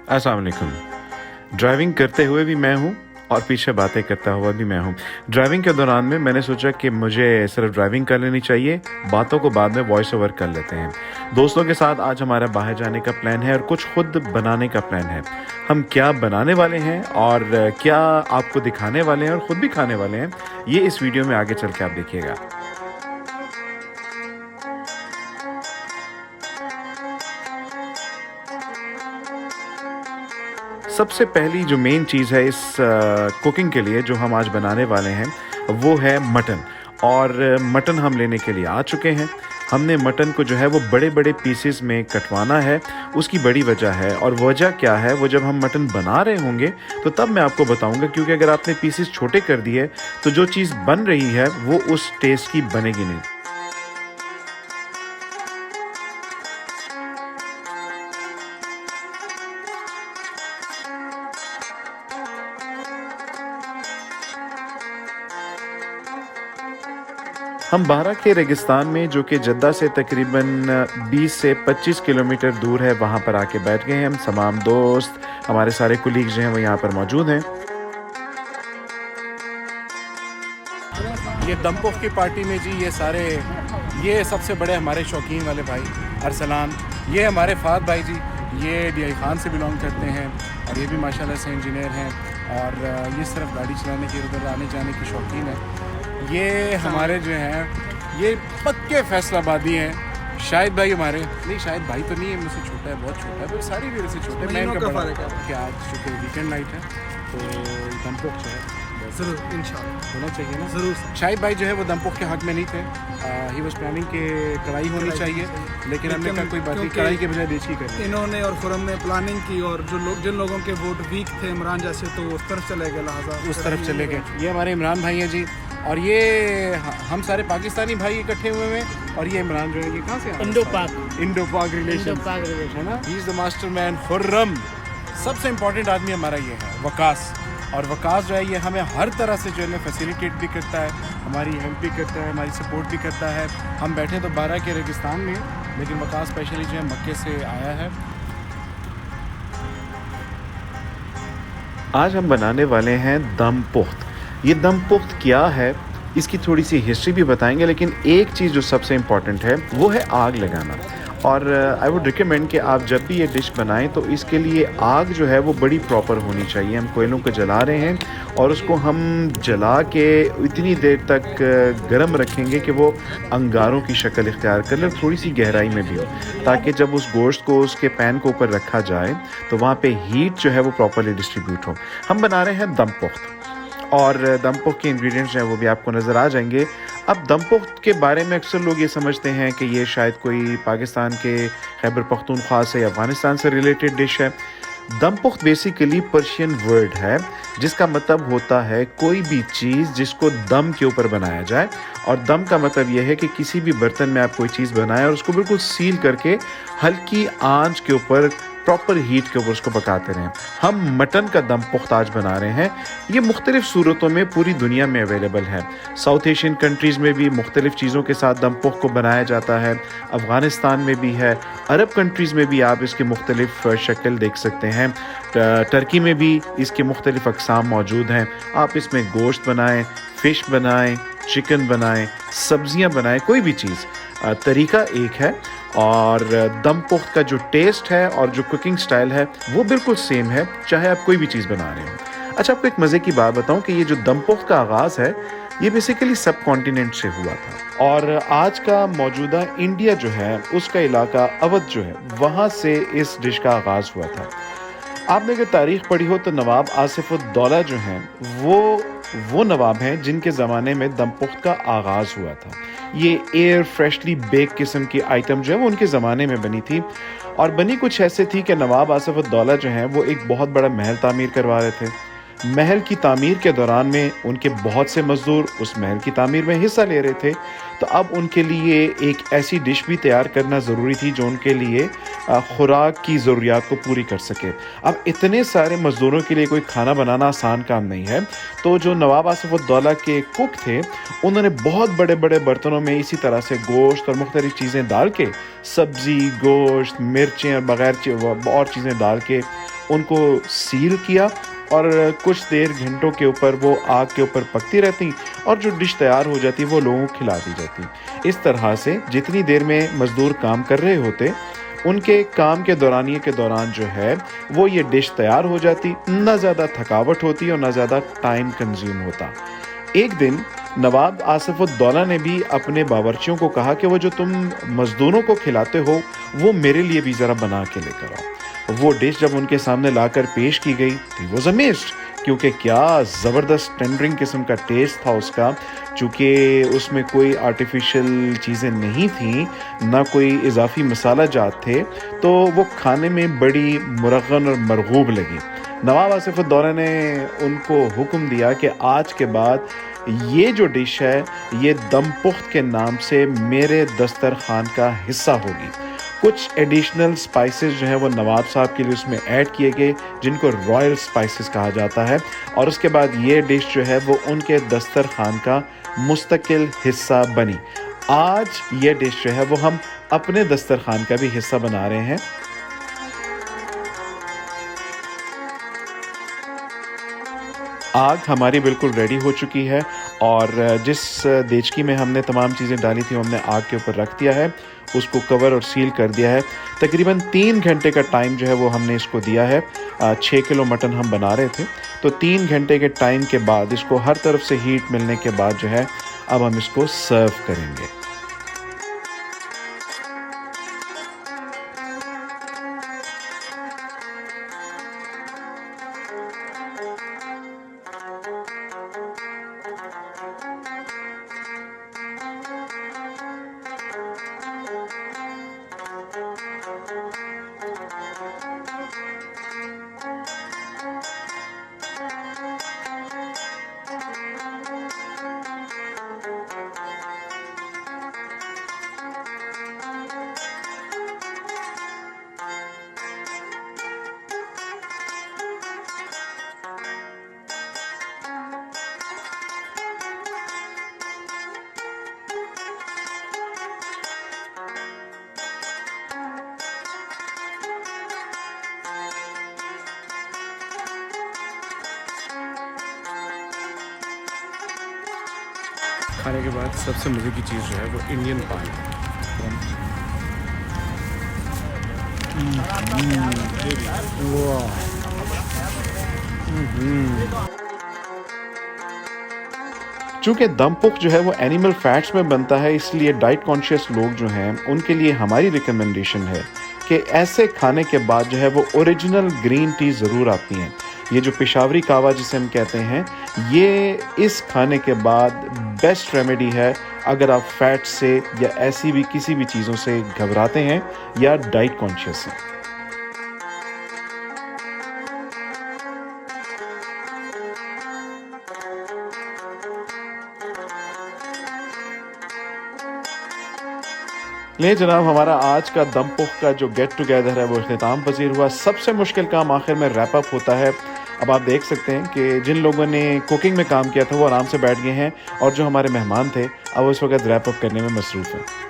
अस्सलाम वालेकुम। ड्राइविंग करते हुए भी मैं हूँ और पीछे बातें करता हुआ भी मैं हूँ। ड्राइविंग के दौरान में मैंने सोचा कि मुझे सिर्फ ड्राइविंग कर लेनी चाहिए, बातों को बाद में वॉइस ओवर कर लेते हैं। दोस्तों के साथ आज हमारा बाहर जाने का प्लान है और कुछ खुद बनाने का प्लान है। हम क्या बनाने वाले हैं और क्या आपको दिखाने वाले हैं और ख़ुद भी खाने वाले हैं, ये इस वीडियो में आगे चल के आप देखिएगा। सबसे पहली जो मेन चीज़ है इस कुकिंग के लिए जो हम आज बनाने वाले हैं वो है मटन। और मटन हम लेने के लिए आ चुके हैं। हमने मटन को जो है वो बड़े बड़े पीसेस में कटवाना है। उसकी बड़ी वजह है, और वजह क्या है वो जब हम मटन बना रहे होंगे तो तब मैं आपको बताऊंगा, क्योंकि अगर आपने पीसेस छोटे कर दिए तो जो चीज़ बन रही है वो उस टेस्ट की बनेगी नहीं। हम बारा के रेगिस्तान में, जो कि जद्दा से तकरीबन 20 से 25 किलोमीटर दूर है, वहाँ पर आके बैठ गए हैं। हम तमाम दोस्त, हमारे सारे कुलीग्स जो हैं वो यहाँ पर मौजूद हैं। ये दमपुख की पार्टी में जी ये सबसे बड़े हमारे शौकीन वाले भाई अरसलान, ये हमारे फाद भाई जी, ये DI खान से बिलोंग करते हैं और ये भी माशाल्लाह से इंजीनियर हैं और ये सिर्फ गाड़ी चलाने के उधर आने जाने की शौकीन है। ये हमारे जो हैं ये पक्के फैसलाबादी हैं। शाहिद भाई हमारे, नहीं शाहिद भाई तो नहीं है, मुझसे छोटा है, बहुत छोटा है, पर सारी मेरे से छोटे हैं। मैं इनका बड़ा कि आज चूँकि वीकेंड नाइट है तो दमपुख जो है ज़रूर इंशाल्लाह होना चाहिए ना। ज़रूर। शाहिद भाई जो है वो दमपुख के हक में नहीं थे। ही वॉज प्लानिंग के कढ़ाई होनी चाहिए, लेकिन हमने कहा कोई बात नहीं, कढ़ाई के बजाय देसी कर। इन्होंने और खुरम ने प्लानिंग की और जिन लोगों के वोट वीक थे इमरान जैसे, तो उस तरफ चले गए, लिहाजा उस तरफ चले गए। ये हमारे इमरान भाई हैं जी, और ये हम सारे पाकिस्तानी भाई इकट्ठे हुए हैं। और ये इमरान जो है ये कहाँ से इंडो पाक रिलेशन है ना। He is the master man. Khurram सबसे इम्पोर्टेंट आदमी हमारा ये है वकास, और वकास जो है ये हमें हर तरह से जो है ना फैसिलिटेट भी करता है, हमारी हेल्प भी करता है, हमारी सपोर्ट भी करता है। हम बैठे तो बारा के रेगिस्तान में, लेकिन वकास स्पेशली जो है मक्के से आया है। आज हम बनाने वाले हैं दम पुख्त। ये दम पुख्त क्या है, इसकी थोड़ी सी हिस्ट्री भी बताएंगे, लेकिन एक चीज़ जो सबसे इम्पॉर्टेंट है वो है आग लगाना। और आई वुड रिकमेंड कि आप जब भी ये डिश बनाएं तो इसके लिए आग जो है वो बड़ी प्रॉपर होनी चाहिए। हम कोयलों को जला रहे हैं और उसको हम जला के इतनी देर तक गर्म रखेंगे कि वो अंगारों की शक्ल इख्तियार कर ले, थोड़ी सी गहराई में भी हो, ताकि जब उस गोश्त को उसके पैन के ऊपर रखा जाए तो वहाँ पे हीट जो है वो प्रॉपरली डिस्ट्रीब्यूट हो। हम बना रहे हैं दम पुख्त, और दम पुख्त के इंग्रेडिएंट्स जो हैं वो भी आपको नज़र आ जाएंगे। अब दम पुख्त के बारे में अक्सर लोग ये समझते हैं कि ये शायद कोई पाकिस्तान के खैबर पख्तूनख्वा से या अफ़गानिस्तान से रिलेटेड डिश है। दम पुख्त बेसिकली पर्शियन वर्ड है जिसका मतलब होता है कोई भी चीज़ जिसको दम के ऊपर बनाया जाए। और दम का मतलब यह है कि किसी भी बर्तन में आप कोई चीज़ बनाएं और उसको बिल्कुल सील करके हल्की आंच के ऊपर, प्रॉपर हीट के ऊपर उसको पकाते रहें। हम मटन का दम पुख्त आज बना रहे हैं। ये मुख्तलिफ सूरतों में पूरी दुनिया में अवेलेबल है। साउथ एशियन कंट्रीज़ में भी मुख्तलिफ चीज़ों के साथ दम पुख्त को बनाया जाता है। अफ़गानिस्तान में भी है, अरब कंट्रीज़ में भी आप इसकी मुख्तलिफ शक्ल देख सकते हैं। टर्की में भी इसके मुख्तलिफ अक़साम मौजूद हैं। आप इसमें गोश्त बनाएँ, फ़िश बनाएँ, चिकन बनाएँ, सब्ज़ियाँ बनाएँ, कोई भी चीज़, तरीका एक है। और दम पुख्त का जो टेस्ट है और जो कुकिंग स्टाइल है वो बिल्कुल सेम है, चाहे आप कोई भी चीज़ बना रहे हो। अच्छा, आपको एक मज़े की बात बताऊं कि ये जो दम पुख्त का आगाज़ है ये बेसिकली सब कॉन्टिनेंट से हुआ था, और आज का मौजूदा इंडिया जो है उसका इलाका अवध जो है वहाँ से इस डिश का आगाज़ हुआ था। आपने अगर तारीख़ पढ़ी हो तो नवाब आसिफ़ुद्दौला जो हैं वो नवाब हैं जिनके ज़माने में दम पुख्त का आगाज़ हुआ था। ये एयर फ्रेशली बेक किस्म की आइटम जो है वो उनके ज़माने में बनी थी, और बनी कुछ ऐसे थी कि नवाब आसिफ़ुद्दौला जो हैं वो एक बहुत बड़ा महल तामीर करवा रहे थे। महल की तामीर के दौरान में उनके बहुत से मज़दूर उस महल की तामीर में हिस्सा ले रहे थे, तो अब उनके लिए एक ऐसी डिश भी तैयार करना ज़रूरी थी जो उनके लिए खुराक की ज़रूरियात को पूरी कर सके। अब इतने सारे मज़दूरों के लिए कोई खाना बनाना आसान काम नहीं है, तो जो नवाब आसिफ़ुद्दौला के कुक थे उन्होंने बहुत बड़े बड़े बर्तनों में इसी तरह से गोश्त और मुख्तलिफ़ चीज़ें डाल के, सब्ज़ी, गोश्त, मिर्चें और बग़ैर और चीज़ें डाल के उनको सील किया और कुछ देर घंटों के ऊपर वो आग के ऊपर पकती रहती और जो डिश तैयार हो जाती वो लोगों को खिला दी जाती। इस तरह से जितनी देर में मज़दूर काम कर रहे होते, उनके काम के दौरान जो है वो ये डिश तैयार हो जाती, ना ज़्यादा थकावट होती और ना ज़्यादा टाइम कंज्यूम होता। एक दिन नवाब आसिफुद्दौला ने भी अपने बावर्चियों को कहा कि वो जो तुम मज़दूरों को खिलाते हो वो मेरे लिए भी ज़रा बना के लेकर आओ। वो डिश जब उनके सामने लाकर पेश की गई ही वाज अमेज्ड, क्योंकि क्या ज़बरदस्त टेंडरिंग किस्म का टेस्ट था उसका। चूँकि उसमें कोई आर्टिफिशियल चीज़ें नहीं थी, ना कोई इजाफी मसाला जात थे, तो वो खाने में बड़ी मुरग़्ग़न और मरग़ूब लगी। नवाब आसिफुद्दौला ने उनको हुक्म दिया कि आज के बाद ये जो डिश है ये दम पुख्त के नाम से मेरे दस्तरखान का हिस्सा होगी। कुछ एडिशनल स्पाइसेस जो हैं वो नवाब साहब के लिए उसमें ऐड किए गए, जिनको रॉयल स्पाइसेस कहा जाता है, और उसके बाद ये डिश जो है वो उनके दस्तरखान का मुस्तकिल हिस्सा बनी। आज ये डिश जो है वो हम अपने दस्तरखान का भी हिस्सा बना रहे हैं। आग हमारी बिल्कुल रेडी हो चुकी है और जिस देचकी में हमने तमाम चीज़ें डाली थी हमने आग के ऊपर रख दिया है, उसको कवर और सील कर दिया है। तकरीबन 3 घंटे का टाइम जो है वो हमने इसको दिया है। 6 किलो मटन हम बना रहे थे, तो 3 घंटे के टाइम के बाद इसको हर तरफ से हीट मिलने के बाद जो है अब हम इसको सर्व करेंगे। खाने के बाद सबसे मज़े की चीज़ जो है वो इंडियन पान है। चूँकि दम पुख्त जो है वो एनिमल फैट्स में बनता है, इसलिए डाइट कॉन्शियस लोग जो हैं उनके लिए हमारी रिकमेंडेशन है कि ऐसे खाने के बाद जो है वो ओरिजिनल ग्रीन टी ज़रूर आती हैं। ये जो पेशावरी कहवा जिसे हम कहते हैं, ये इस खाने के बाद बेस्ट रेमेडी है अगर आप फैट से या ऐसी भी किसी भी चीज़ों से घबराते हैं या डाइट कॉन्शियस हैं। ले जनाब, हमारा आज का दम पुख्त का जो गेट टुगेदर है वो इख्तिताम पजीर हुआ। सबसे मुश्किल काम आखिर में रैप अप होता है। अब आप देख सकते हैं कि जिन लोगों ने कुकिंग में काम किया था वो आराम से बैठ गए हैं और जो हमारे मेहमान थे अब उस वक्त रैप अप करने में मसरूफ़ हैं।